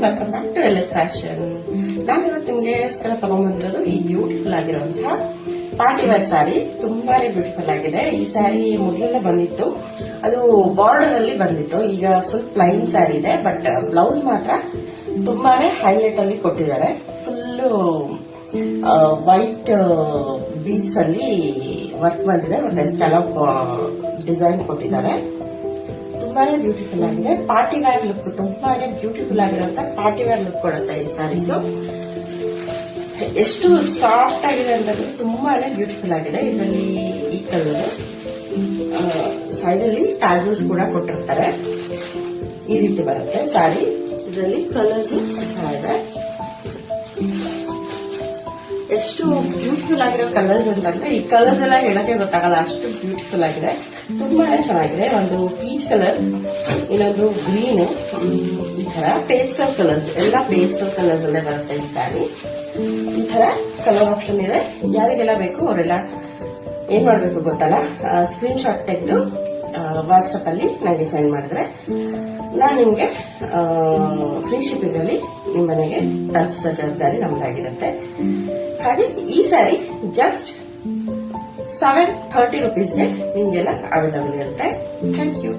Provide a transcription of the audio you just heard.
Welcome back to LS fashion. ನಾನು ಇವತ್ತು ನಿಮ್ಗೆಸ್ಕರ ತಗೊಂಡ್ಬಂದಿರೋದು ಈ ಬ್ಯೂಟಿಫುಲ್ ಆಗಿರುವಂತಹ ಪಾರ್ಟಿ ವೇರ್ ಸ್ಯಾರಿ. ತುಂಬಾನೇ ಬ್ಯೂಟಿಫುಲ್ ಆಗಿದೆ. ಈ ಸ್ಯಾರಿ ಮೊದಲೆಲ್ಲ ಬಂದಿತ್ತು, ಅದು ಬಾರ್ಡರ್ ಅಲ್ಲಿ ಬಂದಿತ್ತು. ಈಗ ಫುಲ್ ಪ್ಲೈನ್ ಸ್ಯಾರಿ ಇದೆ, ಬಟ್ ಬ್ಲೌಸ್ ಮಾತ್ರ ತುಂಬಾನೇ ಹೈಲೈಟ್ ಅಲ್ಲಿ ಕೊಟ್ಟಿದ್ದಾರೆ. ಫುಲ್ ವೈಟ್ ಬೀಡ್ಸ್ ಅಲ್ಲಿ ವರ್ಕ್ ಬಂದಿದೆ, ಮತ್ತೆ ಸ್ಕ್ಯಾಲಪ್ ಡಿಸೈನ್ ಕೊಟ್ಟಿದ್ದಾರೆ. ತುಂಬಾನೇ ಬ್ಯೂಟಿಫುಲ್ ಆಗಿದೆ. ಪಾರ್ಟಿ ವೇರ್ ಲುಕ್, ತುಂಬಾನೇ ಬ್ಯೂಟಿಫುಲ್ ಆಗಿರುವಂತ ಪಾರ್ಟಿ ವೇರ್ ಲುಕ್ ಕೊಡುತ್ತೆ ಈ ಸ್ಯಾರೀಸ್. ಎಷ್ಟು ಸಾಫ್ಟ್ ಆಗಿದೆ ಅಂತಂದ್ರೆ ತುಂಬಾನೇ ಬ್ಯೂಟಿಫುಲ್ ಆಗಿದೆ. ಇದರಲ್ಲಿ ಈ ಕಲರ್ ಸೈಡ್ ಅಲ್ಲಿ ಟ್ಯಾಸಲ್ಸ್ ಕೂಡ ಕೊಟ್ಟಿರ್ತಾರೆ. ಈ ರೀತಿ ಬರುತ್ತೆ ಸ್ಯಾರಿ. ಇದರಲ್ಲಿ ಕಲರ್ಸ್ ಇದೆ. ಎಷ್ಟು ಬ್ಯೂಟಿಫುಲ್ ಆಗಿರೋ ಕಲರ್ಸ್ ಅಂತಂದ್ರೆ ಈ ಕಲರ್ಸ್ ಎಲ್ಲ ಹೇಳಕ್ಕೆ ಗೊತ್ತಾಗಲ್ಲ, ಅಷ್ಟು ಬ್ಯೂಟಿಫುಲ್ ಆಗಿದೆ. ತುಂಬಾನೇ ಚೆನ್ನಾಗಿದೆ. ಒಂದು ಪೀಚ್ ಕಲರ್, ಇನ್ನೊಂದು ಗ್ರೀನ್, ಈ ತರ ಪೇಸ್ಟಲ್ ಕಲರ್ಸ್, ಎಲ್ಲ ಪೇಸ್ಟಲ್ ಕಲರ್ಸ್ ಅಲ್ಲೇ ಬರುತ್ತೆ ಈ ಸ್ಯಾರಿ. ಈ ತರ ಕಲರ್ ಆಪ್ಷನ್ ಇದೆ. ಯಾರಿಗೆಲ್ಲ ಬೇಕು ಅವರೆಲ್ಲ ಏನ್ ಮಾಡ್ಬೇಕು ಗೊತ್ತಲ್ಲ, ಸ್ಕ್ರೀನ್ ಶಾಟ್ ತೆಗೆದು ವಾಟ್ಸ್ಆಪ್ ಅಲ್ಲಿ ನನಗೆ ಸೆಂಡ್ ಮಾಡಿದ್ರೆ ನಾನು ನಿಮ್ಗೆ ಫ್ರೀ ಶಿಪ್ಪಿಂಗ್ ಅಲ್ಲಿ ನಿಮ್ ಮನೆಗೆ ತಲುಪಿಸೋ ಜವಾಬ್ದಾರಿ ನಮ್ದಾಗಿರುತ್ತೆ. ಹಾಗೆ ಈ ಸ್ಯಾರಿ ಜಸ್ಟ್ 730 rupees ನಿಮ್ಗೆಲ್ಲ ಅವೈಲಬಲ್ ಇರುತ್ತೆ. Thank you.